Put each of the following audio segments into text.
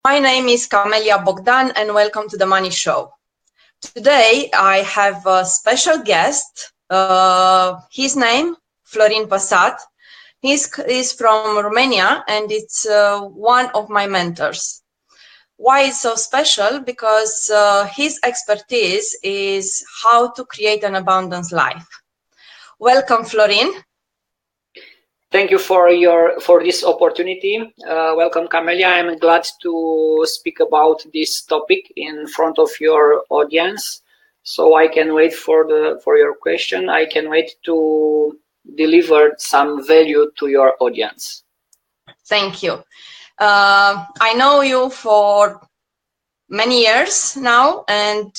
My name is Camelia Bogdan and welcome to the Money Show. Today I have a special guest. His name, Florin Pasat. He's from Romania and it's one of my mentors. Why it's so special? Because his expertise is how to create an abundance life. Welcome, Florin. Thank you for this opportunity. Welcome, Camelia. I'm glad to speak about this topic in front of your audience. So I can wait for your question. I can wait to deliver some value to your audience. Thank you. I know you for many years now, and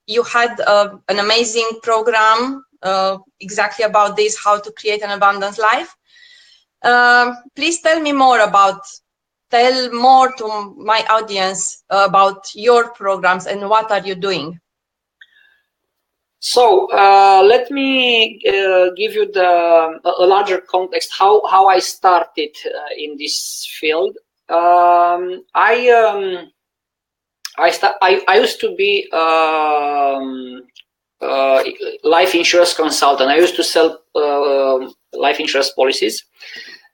you had an amazing program exactly about this, how to create an abundance life. Please tell more to my audience about your programs and what are you doing. So let me give you a larger context how I started in this field. I used to be life insurance consultant. I used to sell life insurance policies,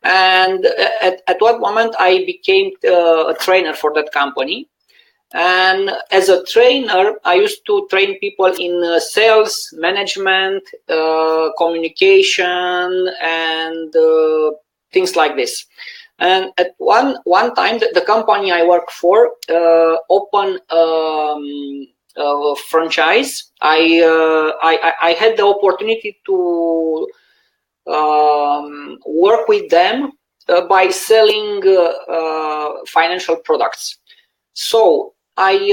and at one moment I became a trainer for that company. And as a trainer, I used to train people in sales, management, communication, and things like this. And at one time, the company I work for opened a franchise. I had the opportunity to work with them by selling financial products. So I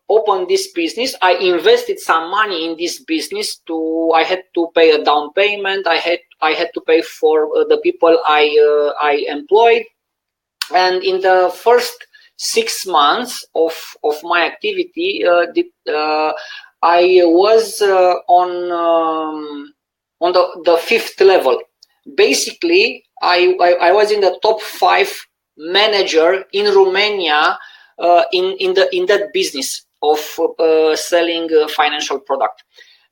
opened this business. I invested some money in this business. I had to pay a down payment. I had to pay for the people I employed. And in the first 6 months of my activity, I was on the 5th level. Basically, I was in the top 5 manager in Romania in that business of selling financial product.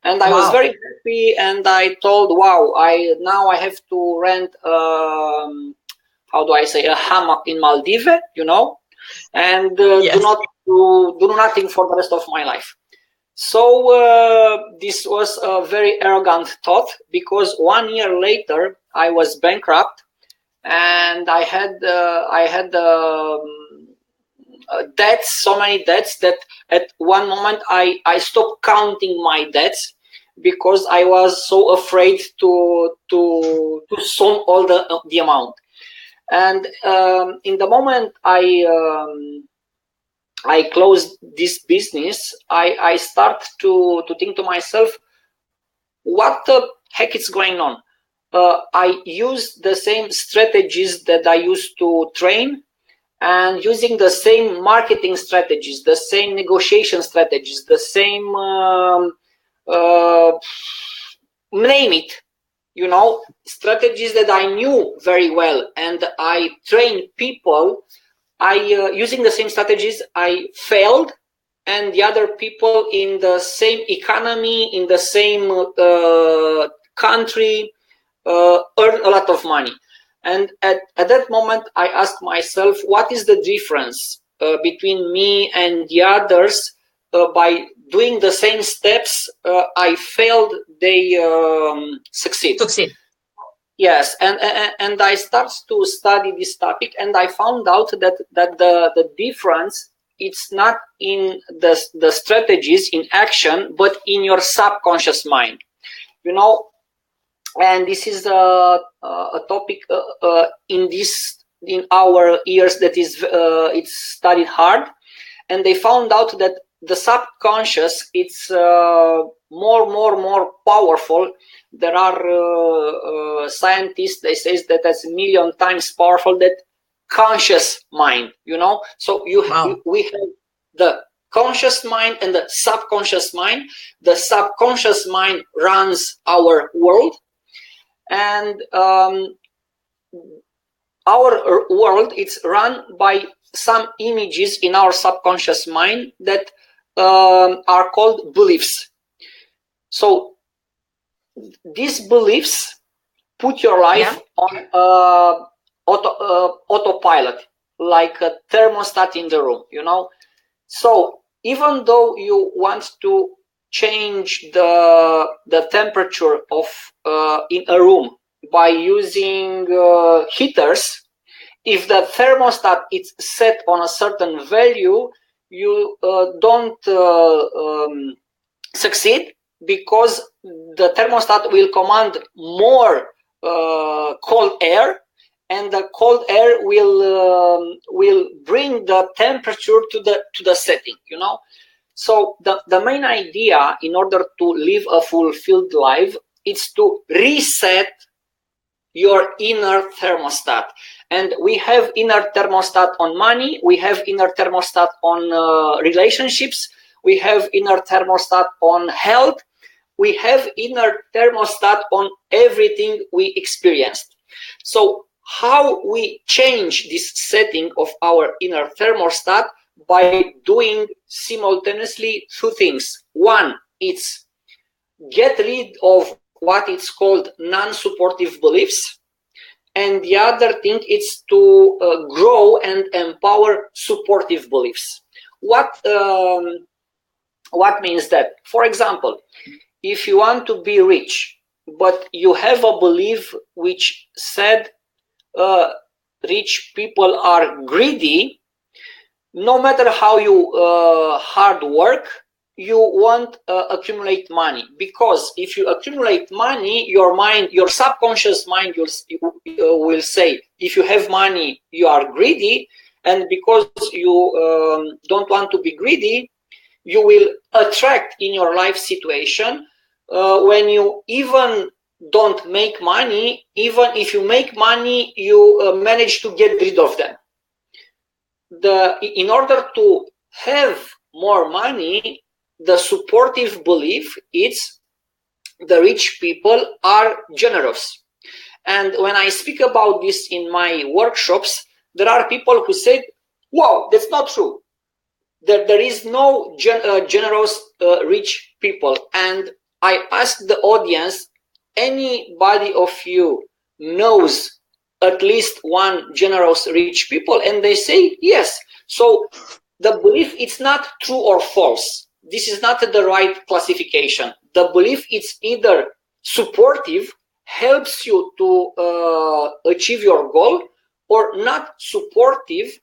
And I was very happy, and I told, wow, now I have to rent how do I say, a hammock in Maldives, and yes, do nothing for the rest of my life. So this was a very arrogant thought, because 1 year later I was bankrupt, and I had debts, so many debts, that at one moment I stopped counting my debts, because I was so afraid to sum all the amount. And in the moment I closed this business, I start to think to myself, what the heck is going on? I use the same strategies that I used to train, and using the same marketing strategies, the same negotiation strategies, the same name it, strategies that I knew very well, and I trained people. Using the same strategies, I failed, and the other people in the same economy, in the same country, earn a lot of money. And at that moment, I asked myself, what is the difference between me and the others? By doing the same steps, I failed, they succeed. Yes, and I started to study this topic, and I found out that the difference, it's not in the strategies in action, but in your subconscious mind, And this is a topic in our years that is it's studied hard, and they found out that the subconscious, it's more powerful. There are scientists, they say that that's 1 million times powerful that conscious mind, So we have the conscious mind and the subconscious mind. The subconscious mind runs our world, and our world, it's run by some images in our subconscious mind that are called beliefs. So these beliefs put your life on autopilot, like a thermostat in the room, you know. So even though you want to change the temperature of in a room by using heaters, if the thermostat is set on a certain value, you don't succeed, because the thermostat will command more cold air, and the cold air will bring the temperature to the setting, you know. So the main idea in order to live a fulfilled life is to reset your inner thermostat. And we have inner thermostat on money, we have inner thermostat on relationships, we have inner thermostat on health, we have inner thermostat on everything we experienced. So how we change this setting of our inner thermostat? By doing simultaneously two things. One, it's get rid of what is called non-supportive beliefs, and the other thing is to grow and empower supportive beliefs. What means that? For example, if you want to be rich, but you have a belief which said rich people are greedy, no matter how you hard work, you won't accumulate money, because if you accumulate money, your subconscious mind will say, if you have money, you are greedy, and because you don't want to be greedy, you will attract in your life situation when you even don't make money, even if you make money, you manage to get rid of them. In order to have more money, the supportive belief is the rich people are generous. And when I speak about this in my workshops, there are people who say, "Wow, that's not true. There is no generous rich people." And I ask the audience, anybody of you knows at least one generous rich people? And they say yes. So the belief, it's not true or false. This is not the right classification. The belief, it's either supportive, helps you to achieve your goal, or not supportive,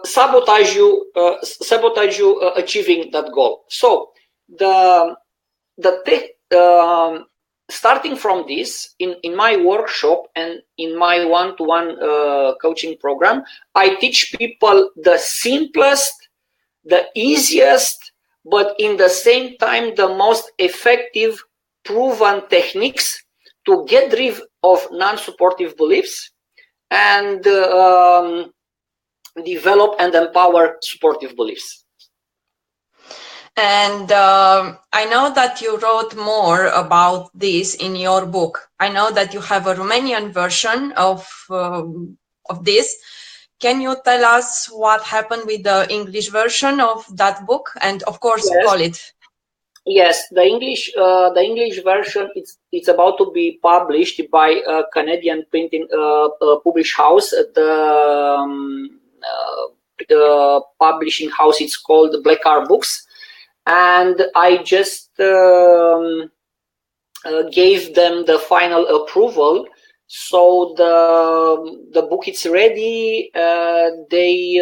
sabotage you achieving that goal. So starting from this, in my workshop and in my one-to-one coaching program, I teach people the simplest, the easiest, but in the same time the most effective, proven techniques to get rid of non-supportive beliefs and develop and empower supportive beliefs. And I know that you wrote more about this in your book. I know that you have a Romanian version of this. Can you tell us what happened with the English version of that book? And of course, yes. Call it. Yes, the English version, it's about to be published by a Canadian printing publish house. The publishing house, it's called Black Car Books. And I just gave them the final approval, so the book is ready. They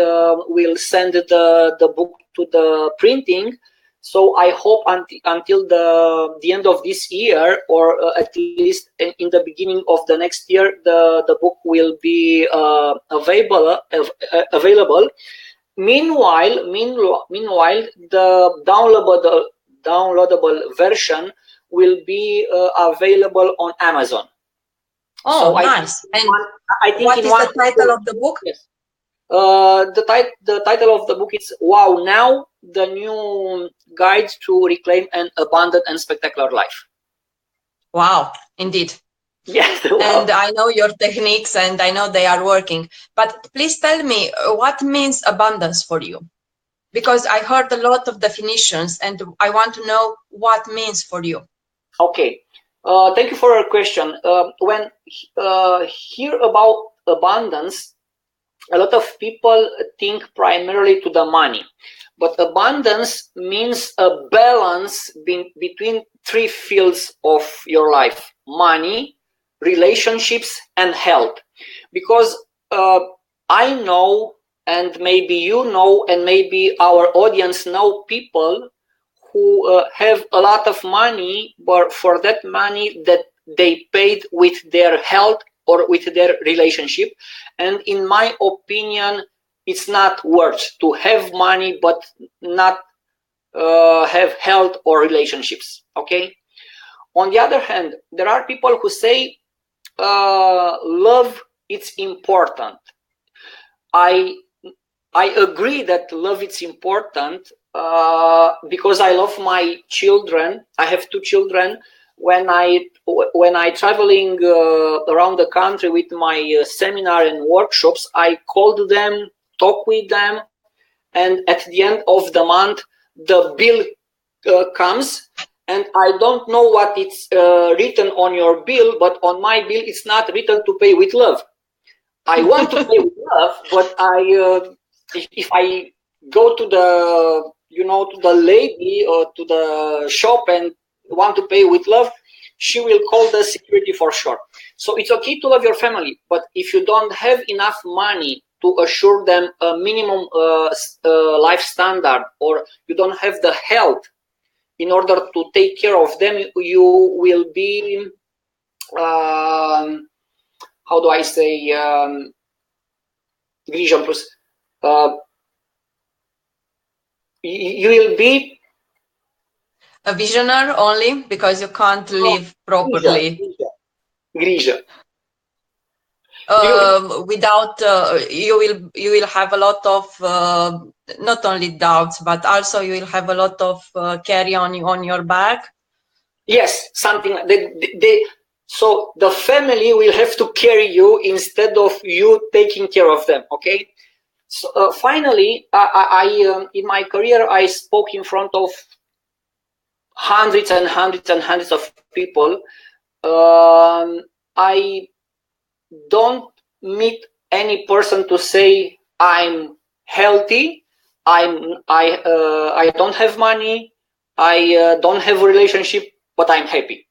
will send the book to the printing. So I hope until the end of this year, or at least in the beginning of the next year, the book will be available. Meanwhile, the downloadable version will be available on Amazon. Oh, so nice! I think what is the title of the book? Yes. The title of the book is "Wow Now: The New Guide to Reclaim an Abundant and Spectacular Life." Wow, indeed. Yes. And I know your techniques and I know they are working. But please tell me, what means abundance for you? Because I heard a lot of definitions and I want to know what means for you. Okay. Thank you for your question. When hear about abundance, a lot of people think primarily to the money, but abundance means a balance between three fields of your life: money, relationships, and health. Because I know, and maybe you know, and maybe our audience know people who have a lot of money, but for that money that they paid with their health or with their relationship. And in my opinion, it's not worth to have money but not have health or relationships. Okay. On the other hand, there are people who say love it's important. I agree that love is important because I love my children. I have two children. When I traveling around the country with my seminar and workshops, I called them, talk with them, and at the end of the month, the bill comes, and I don't know what it's written on your bill, but on my bill, it's not written to pay with love. I want to pay with love, but if I go to the to the lady or to the shop and want to pay with love, she will call the security for sure. So it's okay to love your family, but if you don't have enough money to assure them a minimum life standard, or you don't have the health in order to take care of them, you will be how do I say, grijă plus, you will be a visionary only because you can't live properly. Grijă. Without you will have a lot of not only doubts, but also you will have a lot of carry on your back. Yes, something they so the family will have to carry you instead of you taking care of them. Okay. So finally, I in my career I spoke in front of hundreds and hundreds and hundreds of people. I don't meet any person to say I'm healthy, I don't have money, I don't have a relationship, but I'm happy.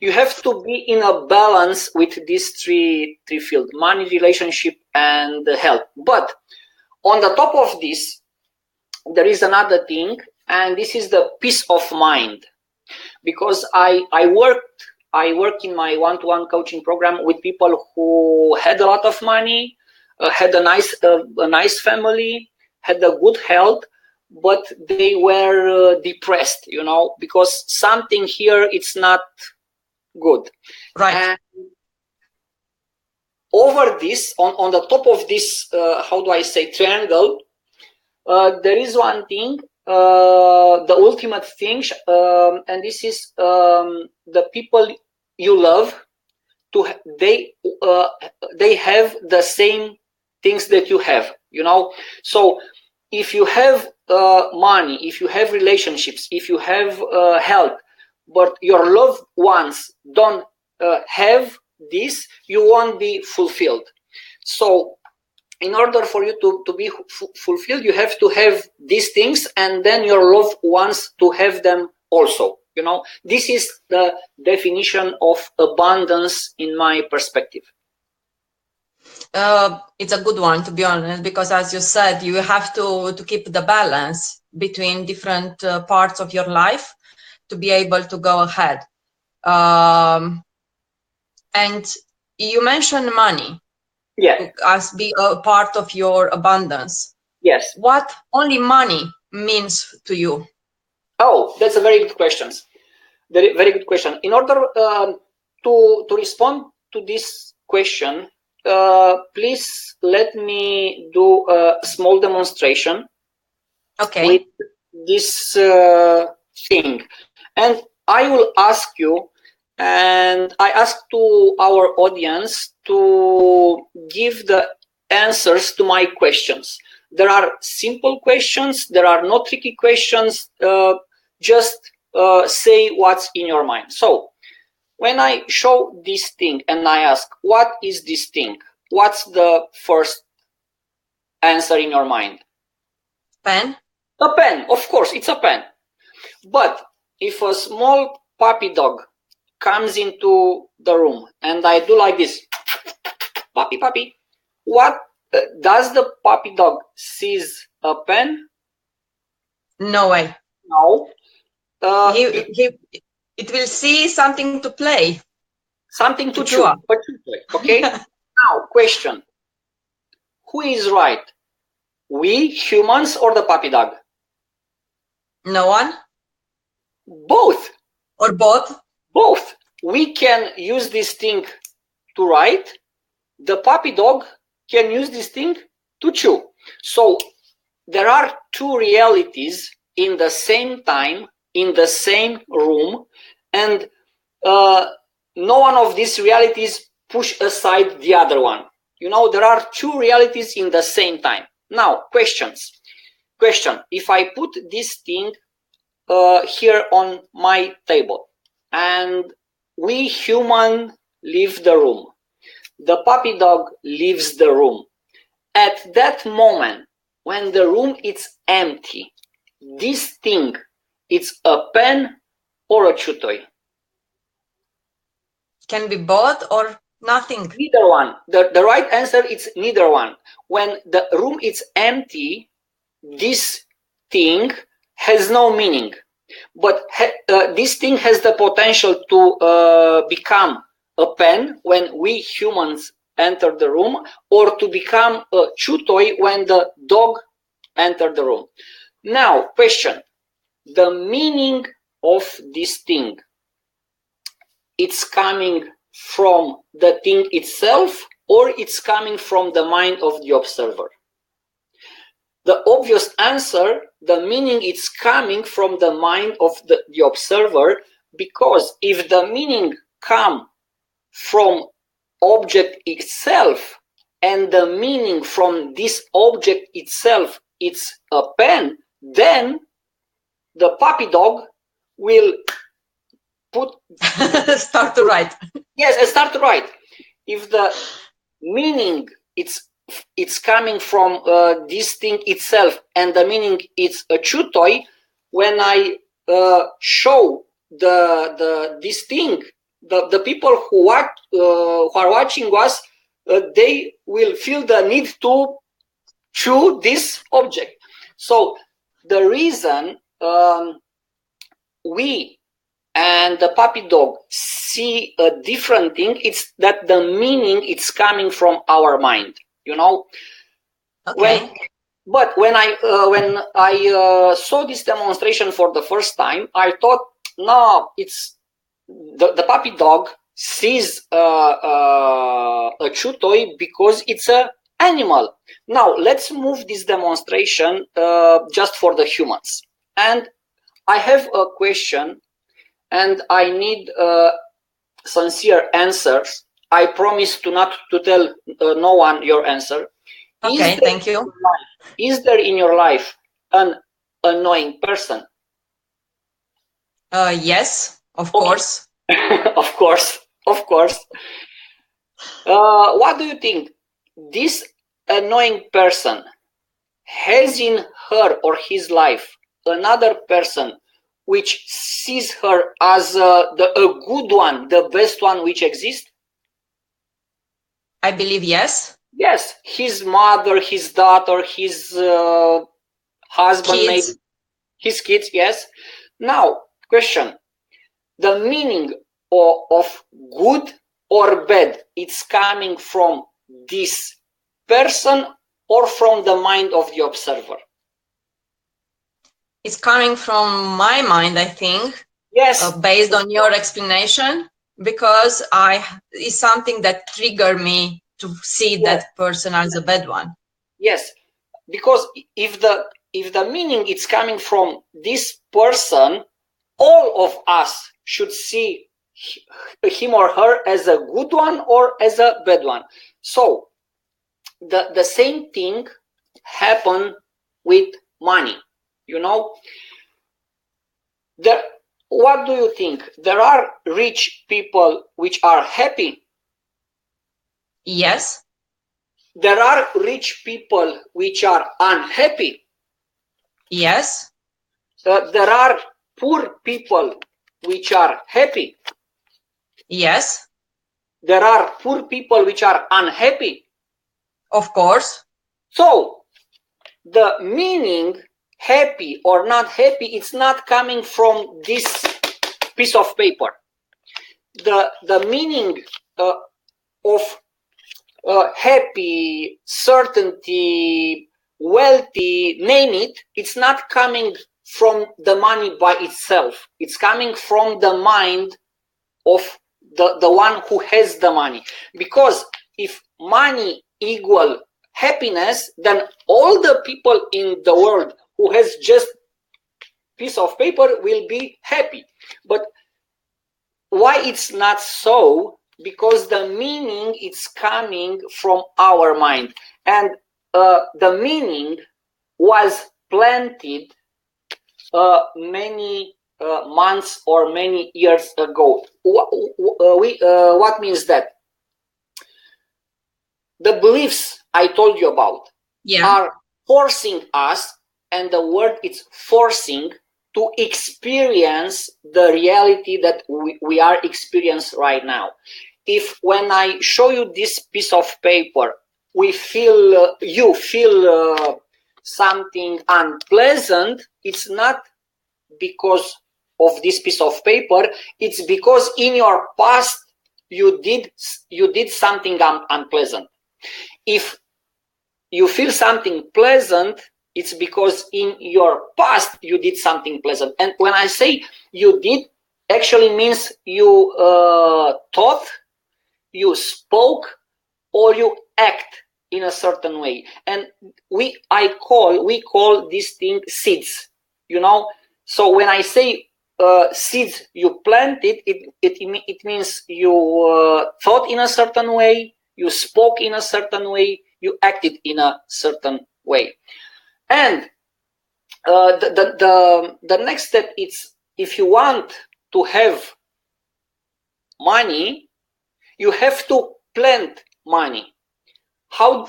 You have to be in a balance with these three fields: money, relationship, and health. But on the top of this, there is another thing, and this is the peace of mind. Because I work in my one-to-one coaching program with people who had a lot of money, had a nice family, had a good health, but they were depressed, because something here it's not good. Right. And over this, on the top of this, how do I say, triangle, there is one thing, the ultimate thing, and this is the people you love. They have the same things that you have. So if you have money, if you have relationships, if you have health, but your loved ones don't have this, you won't be fulfilled. So in order for you to be fulfilled, you have to have these things, and then your loved ones to have them also. This is the definition of abundance in my perspective. It's a good one, to be honest, because as you said, you have to keep the balance between different parts of your life to be able to go ahead. And you mentioned money. Yeah. As be a part of your abundance. Yes. What only money means to you? Oh, that's a very good question. Very, very good question. In order to respond to this question, please let me do a small demonstration. Okay. With this thing, and I will ask you And I ask to our audience to give the answers to my questions. There are simple questions, there are no tricky questions, just say what's in your mind. So when I show this thing and I ask, what is this thing? What's the first answer in your mind? Pen. A pen, of course, it's a pen. But if a small puppy dog comes into the room and I do like this, puppy, puppy, what does the puppy dog sees a pen? No way. No. It will see something to play. Something to chew. Okay. Now, question. Who is right? We humans or the puppy dog? No one. Both. Or both? Both. We can use this thing to write. The puppy dog can use this thing to chew. So there are two realities in the same time, in the same room, and no one of these realities push aside the other one. You know, there are two realities in the same time. Now, questions. Question. If I put this thing here on my table and we human leave the room, the puppy dog leaves the room. At that moment, when the room is empty, this thing, it's a pen or a chew toy? Can be both or nothing. Neither one. The right answer is neither one. When the room is empty, this thing has no meaning. But this thing has the potential to become a pen when we humans enter the room, or to become a chew toy when the dog entered the room. Now, question. The meaning of this thing, it's coming from the thing itself, or it's coming from the mind of the observer? The obvious answer, the meaning is coming from the mind of the observer, because if the meaning come from object itself, and the meaning from this object itself it's a pen, then the puppy dog will start to write. Yes, start to write. If the meaning it's coming from this thing itself, and the meaning it's a chew toy, when I show this thing, the people who are watching us, they will feel the need to chew this object. So the reason we and the puppy dog see a different thing, it's that the meaning it's coming from our mind, you know. Okay. But when I saw this demonstration for the first time, I thought, no, it's the puppy dog sees a chew toy because it's an animal. Now let's move this demonstration just for the humans. And I have a question, and I need sincere answers. I promise to not to tell no one your answer. Okay, thank you. Is there in your life an annoying person? Yes, of course. Of course, of course. What do you think? This annoying person has in her or his life another person which sees her as a good one, the best one which exists? I believe yes. Yes, his mother, his daughter, his husband, kids. maybe his kids, yes. Now, question. The meaning of good or bad, it's coming from this person or from the mind of the observer? It's coming from my mind, I think. Yes. Based on your explanation, because it's something that triggered me to see that person as a bad one. Yes, because if the meaning is coming from this person, all of us should see him or her as a good one or as a bad one. So the same thing happen with money. You know, what do you think? There are rich people which are happy. Yes. There are rich people which are unhappy. Yes. There are poor people which are happy. Yes. There are poor people which are unhappy. Of course. So the meaning, happy or not happy, it's not coming from this piece of paper. The meaning of happy, certainty, wealthy, name it, it's not coming from the money by itself. It's coming from the mind of the one who has the money. Because if money equal happiness, then all the people in the world who has just piece of paper will be happy. But why it's not so? Because the meaning is coming from our mind, and the meaning was planted many months or many years ago. What means that? The beliefs I told you about are forcing us, and the word is forcing, to experience the reality that we are experiencing right now. If when I show you this piece of paper, you feel something unpleasant, it's not because of this piece of paper, it's because in your past you did something unpleasant. If you feel something pleasant, it's because in your past you did something pleasant. And when I say you did, actually means you thought, you spoke, or you act in a certain way. And we call this thing seeds, you know. So when I say seeds you planted, it means you thought in a certain way, you spoke in a certain way, you acted in a certain way. And the next step is, if you want to have money, you have to plant money. How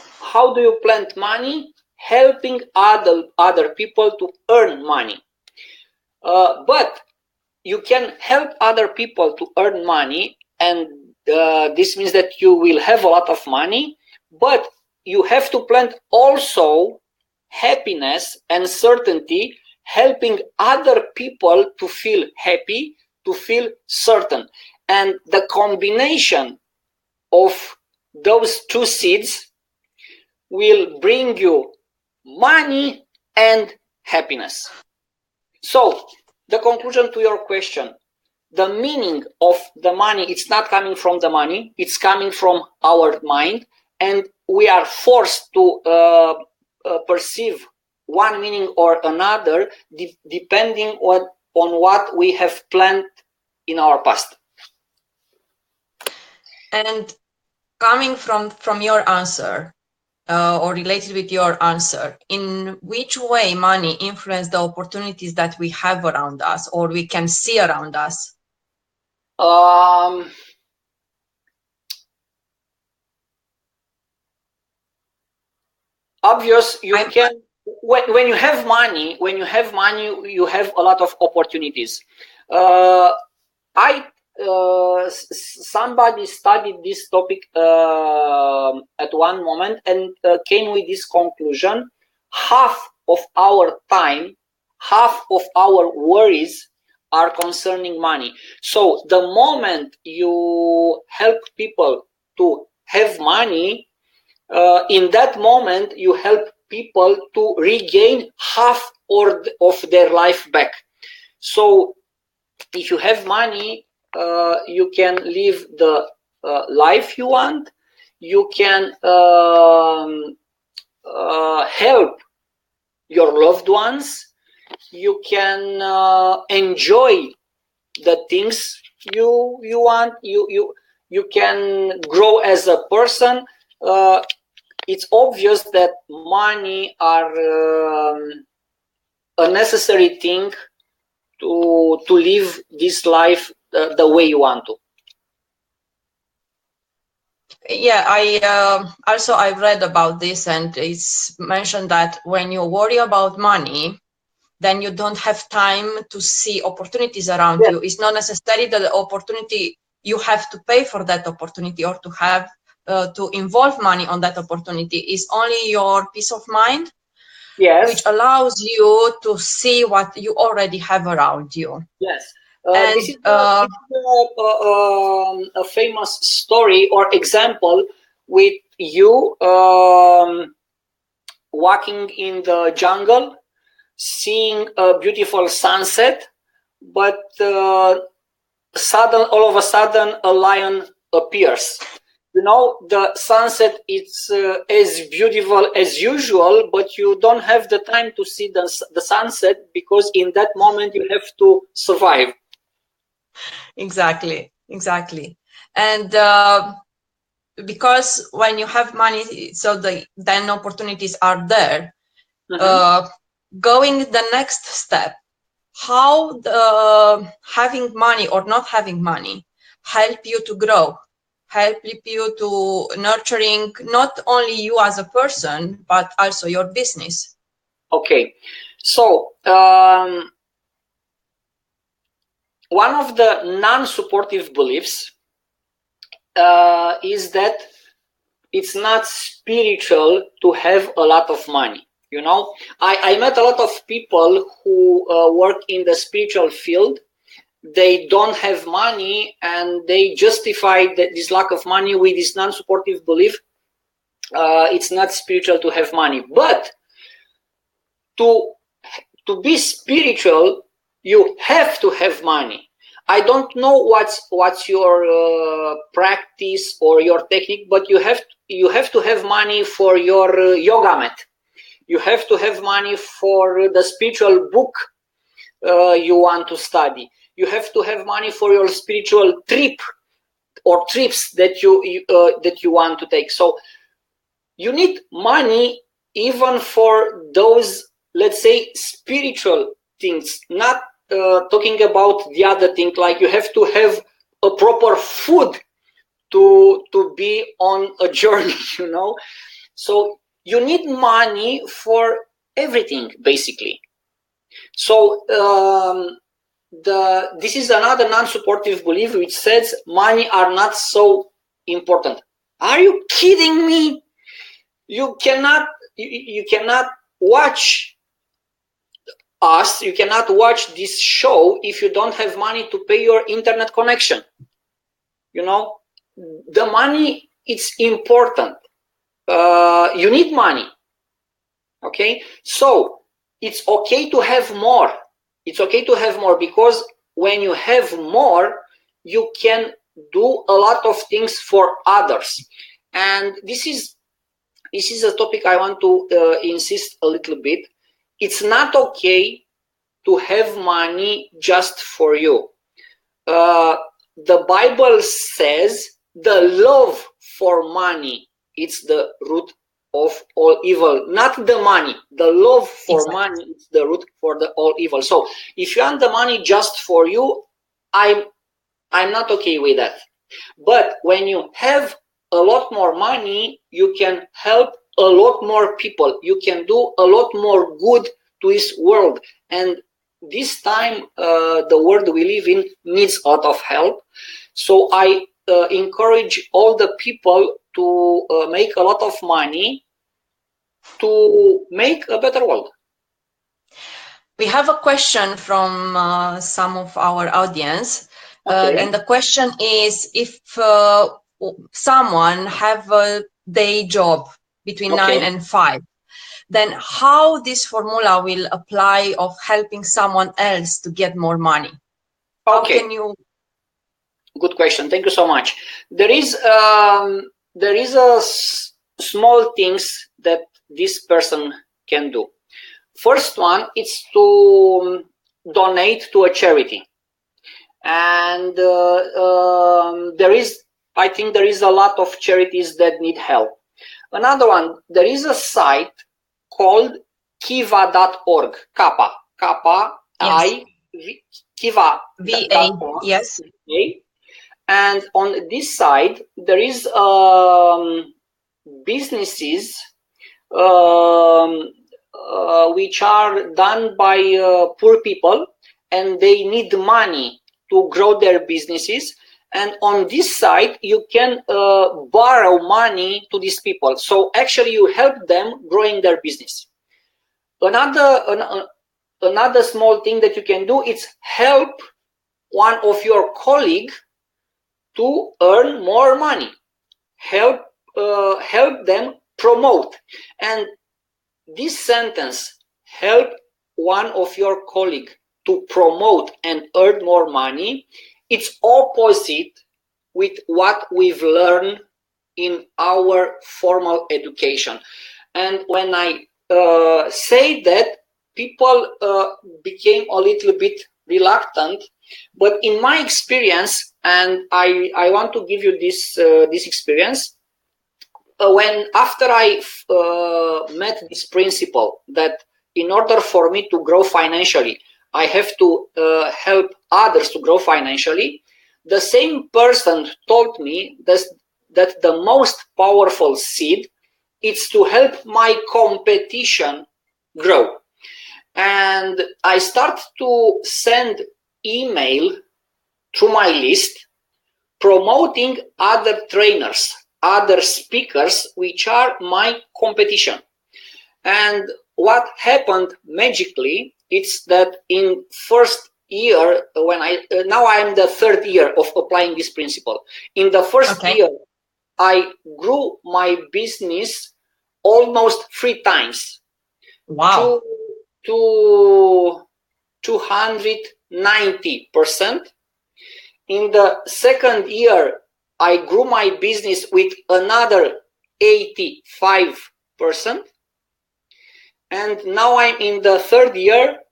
do you plant money? Helping other people to earn money. But you can help other people to earn money, and this means that you will have a lot of money, but you have to plant also happiness and certainty, helping other people to feel happy, to feel certain. And the combination of those two seeds will bring you money and happiness. So the conclusion to your question, the meaning of the money, it's not coming from the money, it's coming from our mind, and we are forced to perceive one meaning or another depending on what we have planned in our past. And coming from your answer, or related with your answer, in which way money influences the opportunities that we have around us or we can see around us? Obvious, can. When you have money, you have a lot of opportunities. Somebody studied this topic at one moment and came with this conclusion: half of our time, half of our worries are concerning money. So the moment you help people to have money, in that moment you help people to regain half of their life back. So if you have money, you can live the life you want, you can help your loved ones, you can enjoy the things you want, you can grow as a person. It's obvious that money are a necessary thing to live this life the way you want to. Yeah, I've read about this, and it's mentioned that when you worry about money, then you don't have time to see opportunities around you. It's not necessary that the opportunity, you have to pay for that opportunity or to have to involve money on that opportunity. It's only your peace of mind, which allows you to see what you already have around you. Yes. This is a famous story or example with you walking in the jungle, seeing a beautiful sunset, but all of a sudden a lion appears. You know, the sunset is as beautiful as usual, but you don't have the time to see the sunset because in that moment you have to survive. Exactly. And because when you have money, so then opportunities are there. Going the next step, how having money or not having money help you to grow, help you to nurturing not only you as a person, but also your business? Okay, so one of the non-supportive beliefs is that it's not spiritual to have a lot of money. You know, I met a lot of people who work in the spiritual field. They don't have money and they justify this lack of money with this non-supportive belief. It's not spiritual to have money, but to be spiritual, you have to have money. I don't know what's your practice or your technique, but you have to have money for your yoga mat. You have to have money for the spiritual book you want to study. You have to have money for your spiritual trip or trips that you want to take. So you need money even for those, let's say, spiritual things, not talking about the other thing, like you have to have a proper food to be on a journey, you know. So you need money for everything, basically. So this is another non-supportive belief which says money are not so important. Are you kidding me? You cannot watch us, you cannot watch this show if you don't have money to pay your internet connection. You know, the money, it's important. You need money. Okay, so it's okay to have more. It's okay to have more, because when you have more, you can do a lot of things for others. And this is a topic I want to insist a little bit. It's not okay to have money just for you. The Bible says the love for money, it's the root of all evil. Not the money, the love for money is the root for the all evil. So if you want the money just for you, I'm not okay with that. But when you have a lot more money, you can help a lot more people. You can do a lot more good to this world. And this time, the world we live in needs a lot of help. So I encourage all the people to make a lot of money to make a better world. We have a question from some of our audience. And the question is, if someone have a day job between 9 and 5, then how this formula will apply of helping someone else to get more money? How can you? Good question. Thank you so much. There is a small things that this person can do. First one is to donate to a charity. and I think there is a lot of charities that need help. Another one, there is a site called kiva.org, kiva.org. Yes. Okay. And on this side, there is businesses which are done by poor people, and they need money to grow their businesses. And on this side, you can borrow money to these people. So actually, you help them growing their business. Another small thing that you can do is help one of your colleagues to earn more money. Help them promote. And this sentence, help one of your colleagues to promote and earn more money, it's opposite with what we've learned in our formal education. And when I say that, people became a little bit reluctant, but in my experience, and I want to give you this experience, after I met this principle that in order for me to grow financially, I have to help others to grow financially, the same person told me that the most powerful seed is to help my competition grow. And I start to send email through my list promoting other trainers, other speakers, which are my competition. And what happened magically, it's that in first year, now I am the third year of applying this principle. In the first year, I grew my business almost 3 times. Wow. To 290%. In the second year, I grew my business with another 85%. And now I'm in the third year.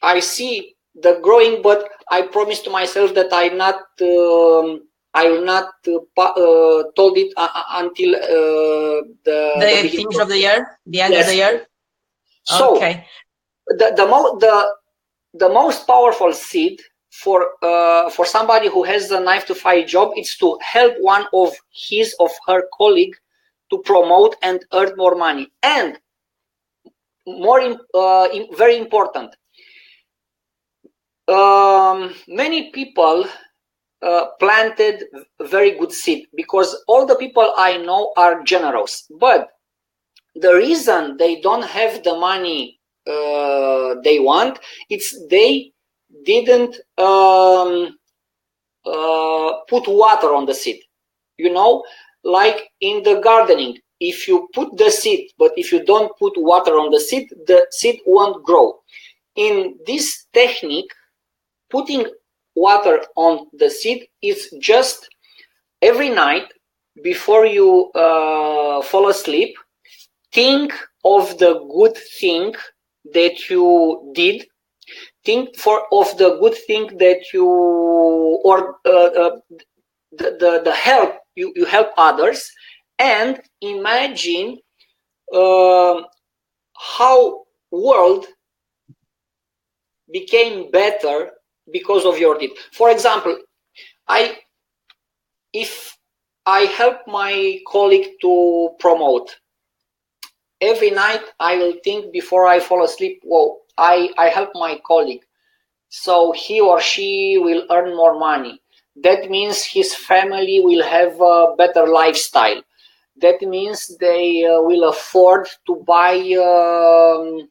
I see the growing, but I promised to myself that I will not told it until the finish of the year, the end of the year. So the most powerful seed for somebody who has a 9-to-5 job is to help one of his or her colleague to promote and earn more money. And very important, many people planted very good seed, because all the people I know are generous, but the reason they don't have the money they want, it's they didn't put water on the seed. Like in the gardening, if you put the seed, but if you don't put water on the seed won't grow. In this technique, putting water on the seed is just every night before you fall asleep, think of the good thing that you did. Think of the good thing that you, or the help you help others, and imagine how world became better because of your deed. For example, if I help my colleague to promote, every night I will think before I fall asleep, whoa, I help my colleague, so he or she will earn more money. That means his family will have a better lifestyle. That means they will afford to buy a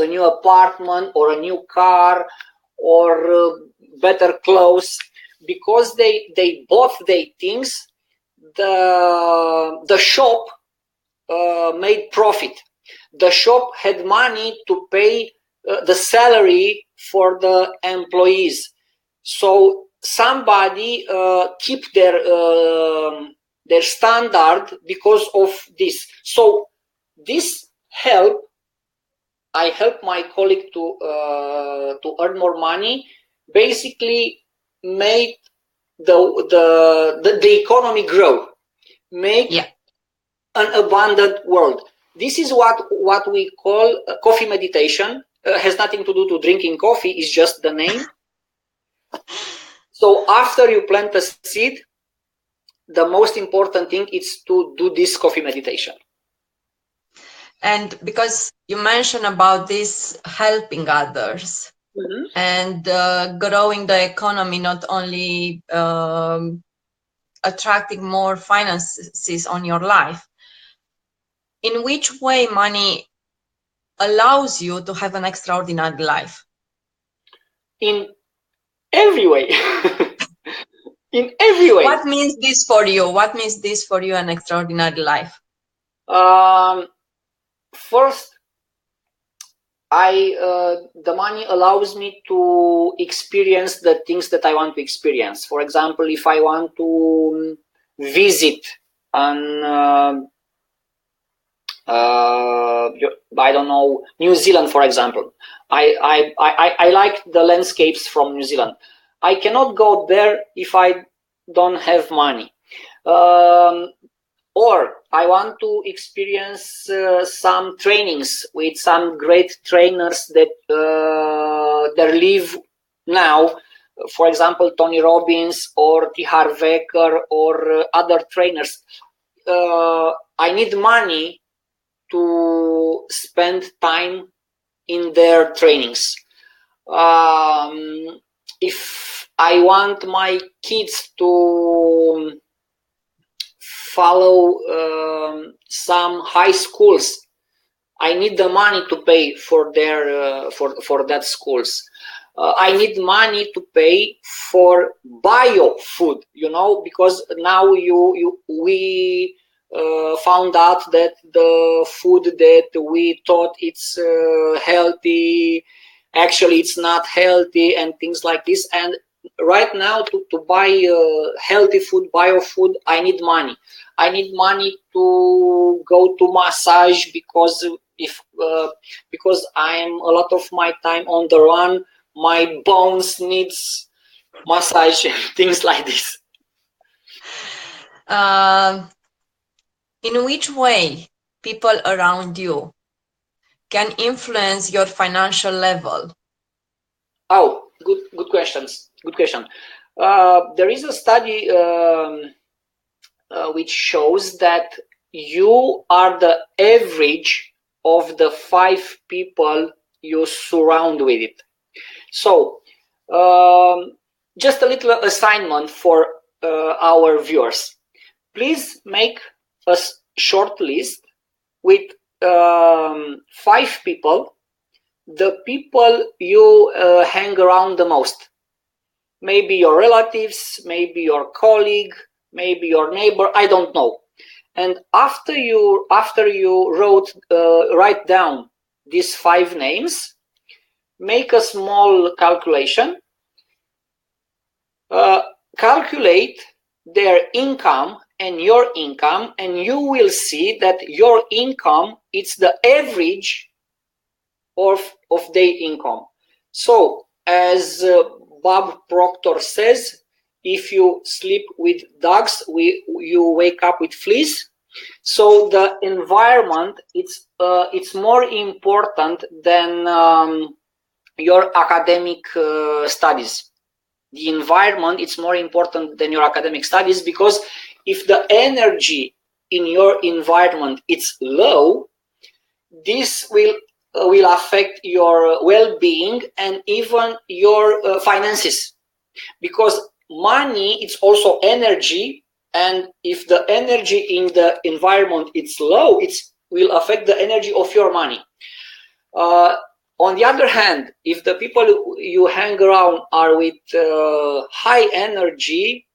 new apartment or a new car or better clothes, because they bought their things. The shop made profit. The shop had money to pay the salary for the employees. So somebody keep their standard because of this. So this help. I help my colleague to earn more money. Basically, make the economy grow, make an abundant world. This is what we call coffee meditation. Has nothing to do to drinking coffee, it's just the name. So after you plant a seed, the most important thing is to do this coffee meditation. And because you mentioned about this helping others, and growing the economy, not only attracting more finances on your life, in which way money allows you to have an extraordinary life? In every way. In every way. What means this for you? What means this for you, an extraordinary life? First, the money allows me to experience the things that I want to experience. For example, if I want to visit I don't know, New Zealand, for example. I like the landscapes from New Zealand. I cannot go there if I don't have money. Or I want to experience some trainings with some great trainers that live now. For example, Tony Robbins or T. Harv Eker or other trainers. I need money to spend time in their trainings. If I want my kids to follow some high schools, I need the money to pay for their for that schools. I need money to pay for bio food, because now we found out that the food that we thought it's healthy, actually it's not healthy, and things like this. And right now to buy healthy food, bio food, I need money. I need money to go to massage because because I'm a lot of my time on the run, my bones needs massage and things like this. In which way people around you can influence your financial level? Oh, good questions. Good question. There is a study which shows that you are the average of the 5 people you surround with it. So, just a little assignment for our viewers. Please make a short list with 5 people, the people you hang around the most. Maybe your relatives, maybe your colleague, maybe your neighbor, I don't know. And after you write down these 5 names, make a small calculation. Calculate their income and your income, and you will see that your income is the average of their income. So, as Bob Proctor says, if you sleep with dogs, you wake up with fleas. So the environment, it's more important than your academic studies. The environment, it's more important than your academic studies, because if the energy in your environment is low, this will affect your well-being and even your finances, because money is also energy, and if the energy in the environment is low, it will affect the energy of your money. On the other hand, if the people you hang around are with high energy,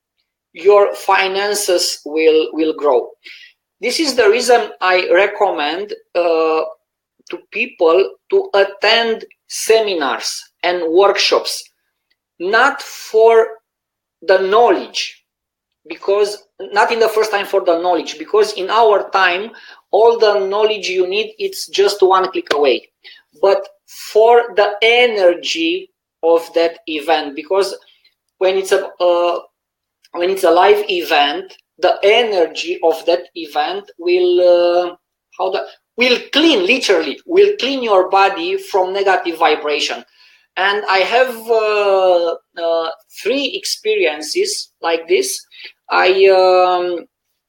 your finances will grow. This is the reason I recommend to people to attend seminars and workshops, not for the knowledge, because not in the first time for the knowledge, because in our time all the knowledge you need, it's just one click away, but for the energy of that event, because when it's a live event, the energy of that event will clean your body from negative vibration. And I have 3 experiences like this.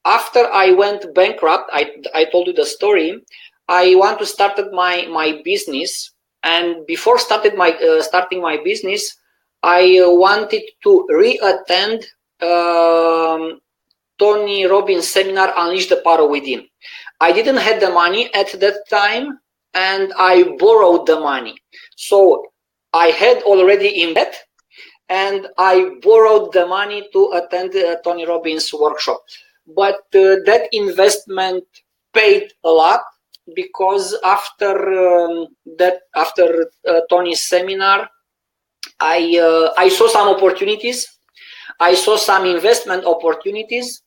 After I went bankrupt, I told you the story. I want to start my business, and before starting my business, I wanted to re-attend Tony Robbins seminar, Unleash the Power Within. I didn't have the money at that time, and I borrowed the money. So I had already in debt, and I borrowed the money to attend Tony Robbins workshop. But that investment paid a lot, because after Tony's seminar, I saw some opportunities. I saw some investment opportunities.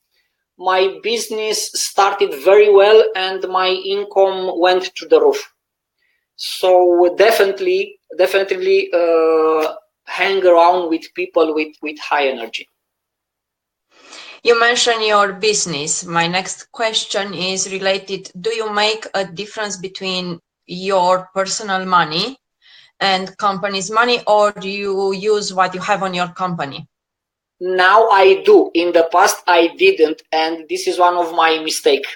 My business started very well, and my income went through the roof. So definitely hang around with people with high energy. You mentioned your business. My next question is related. Do you make a difference between your personal money and company's money, or do you use what you have on your company? Now I do. In the past I didn't, and this is one of my mistakes.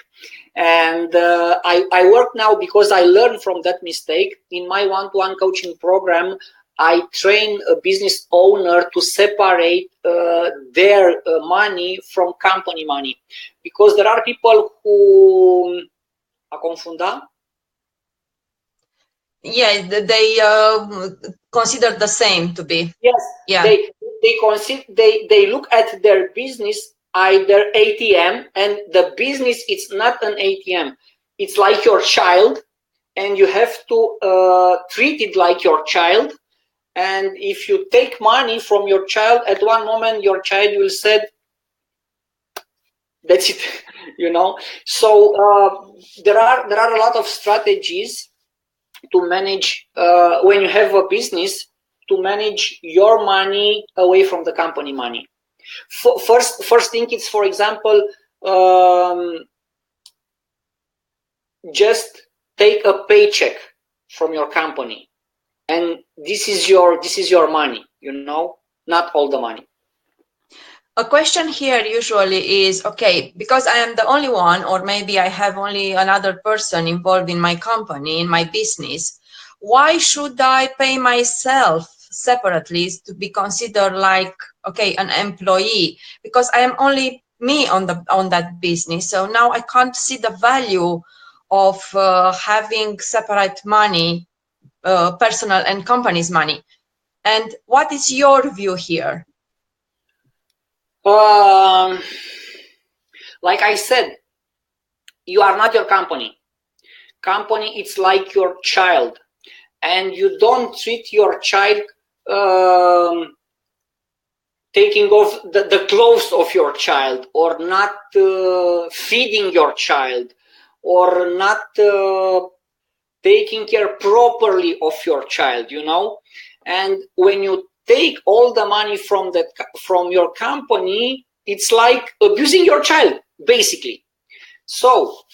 And I work now because I learned from that mistake. In my one-to-one coaching program, I train a business owner to separate their money from company money, because there are people who a confunda. Yeah, they consider the same to be. Yes. Yeah. They look at their business either ATM, and the business it's not an ATM. It's like your child, and you have to treat it like your child. And if you take money from your child, at one moment your child will say, "That's it," you know. So there are a lot of strategies to manage when you have a business, to manage your money away from the company money. First thing is, for example, just take a paycheck from your company, and this is your money, you know, not all the money. A question here usually is, okay, because I am the only one, or maybe I have only another person involved in my company, in my business, why should I pay myself separately to be considered like, okay, an employee? Because I am only me on that business. So now I can't see the value of having separate money, personal and company's money. And what is your view here? Like I said, you are not your company. Company, it's like your child, and you don't treat your child taking off the clothes of your child, or not feeding your child, or not taking care properly of your child, you know. And when you take all the money from your company, it's like abusing your child, basically. So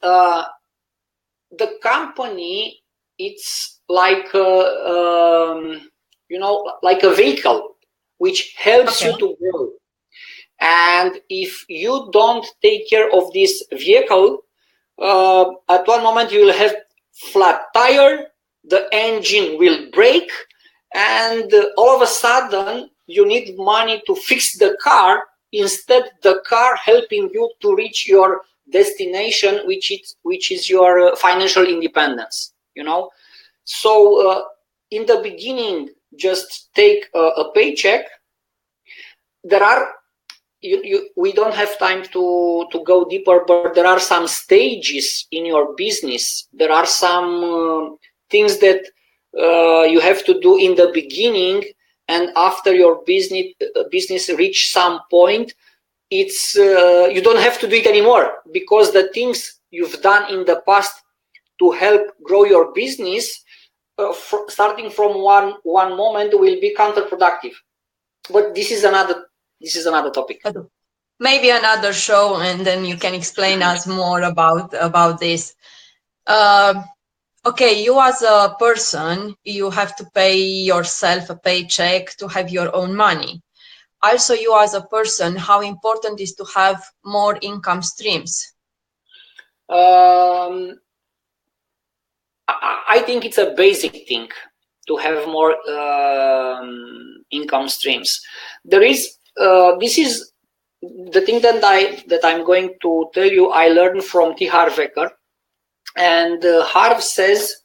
the company, it's like you know, like a vehicle which helps you to grow. And if you don't take care of this vehicle, at one moment you will have flat tire, the engine will break, and all of a sudden you need money to fix the car, instead the car helping you to reach your destination, which is your financial independence, you know. So in the beginning, just take a paycheck. There are we don't have time to go deeper, but there are some stages in your business. There are some things that you have to do in the beginning, and after your business reach some point, it's you don't have to do it anymore, because the things you've done in the past to help grow your business, starting from one moment, will be counterproductive. but this is another topic. Maybe another show, and then you can explain us more about this. Okay, you as a person, you have to pay yourself a paycheck to have your own money. Also, you as a person, how important is to have more income streams? I think it's a basic thing to have more income streams. This is the thing that I'm going to tell you. I learned from T. Harv Eker, and Harv says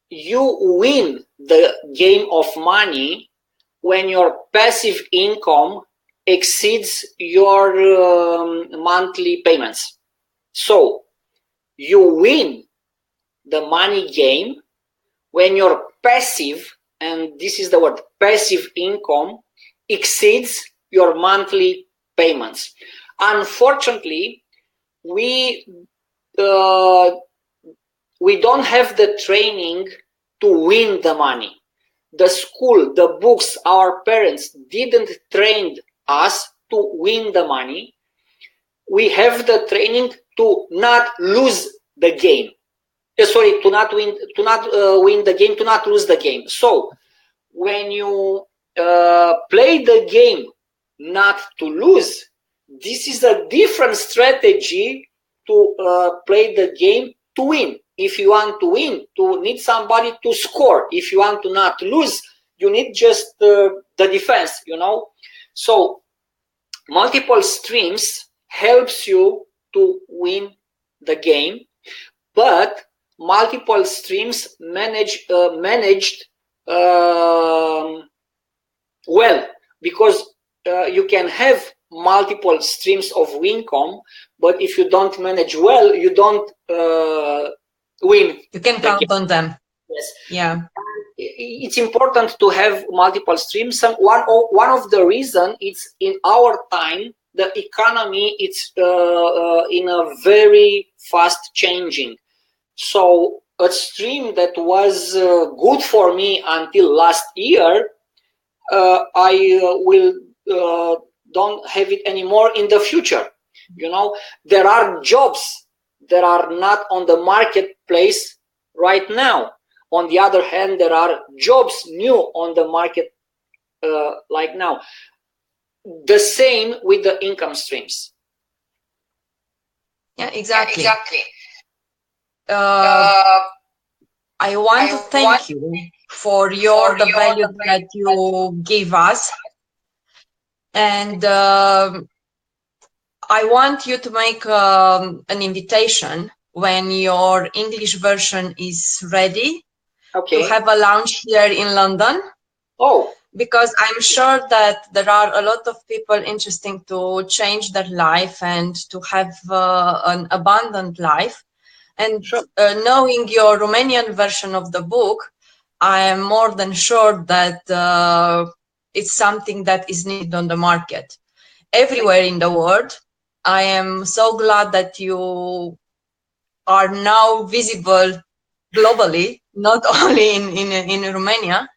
you win the game of money when your passive income exceeds your monthly payments. So you win the money game when your passive, and this is the word, passive income exceeds your monthly payments. Unfortunately, we don't have the training to win the money. The school, the books, our parents didn't train us to win the money. We have the training to not lose the game. Sorry, to not win the game, to not lose the game. So when you play the game not to lose, this is a different strategy to play the game to win. If you want to win, you need somebody to score. If you want to not lose, you need just the defense, you know. So multiple streams helps you to win the game, but multiple streams managed well, because you can have multiple streams of income, but if you don't manage well, you don't win. You can count on them. Yes. Yeah. It's important to have multiple streams. And one of the reasons it's in our time, the economy it's in a very fast changing. So a stream that was good for me until last year, I will don't have it anymore in the future. You know, there are jobs that are not on the marketplace right now. On the other hand, there are jobs new on the market like now. The same with the income streams. Yeah, exactly. I want to thank you for the value that you give us. And I want you to make an invitation when your English version is ready, to have a launch here in London. Oh. Because I'm sure that there are a lot of people interested to change their life and to have an abundant life. And sure. Knowing your Romanian version of the book, I am more than sure that it's something that is needed on the market everywhere in the world. I am so glad that you are now visible globally, not only in Romania.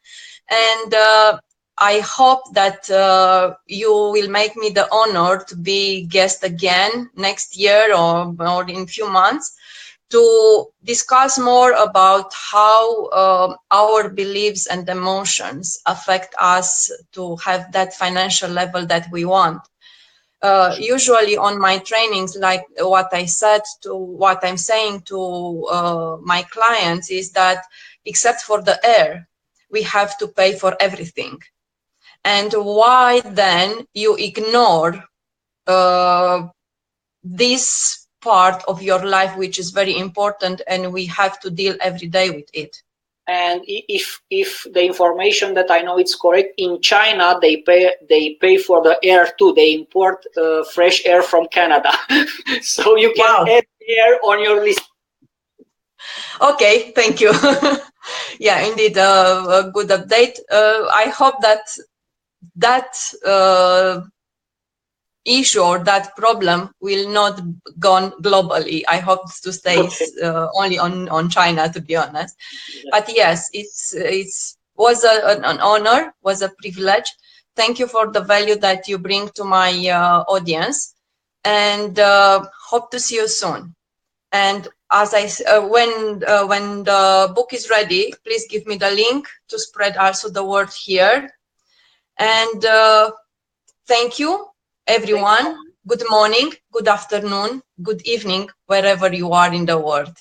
And I hope that you will make me the honor to be guest again next year or in a few months to discuss more about how our beliefs and emotions affect us to have that financial level that we want. Usually on my trainings, like what I'm saying to my clients is that except for the air, we have to pay for everything. And why then you ignore this part of your life, which is very important, and we have to deal every day with it? And if the information that I know is correct, in China they pay for the air too. They import fresh air from Canada, so you can add air on your list. Okay, thank you. Yeah, indeed, a good update. I hope that issue or that problem will not go globally. I hope to stay only on China, to be honest. But yes, it's was an honor, was a privilege. Thank you for the value that you bring to my audience, and hope to see you soon. And as when the book is ready, please give me the link to spread also the word here. And thank you, everyone. Good morning, good afternoon, good evening, wherever you are in the world.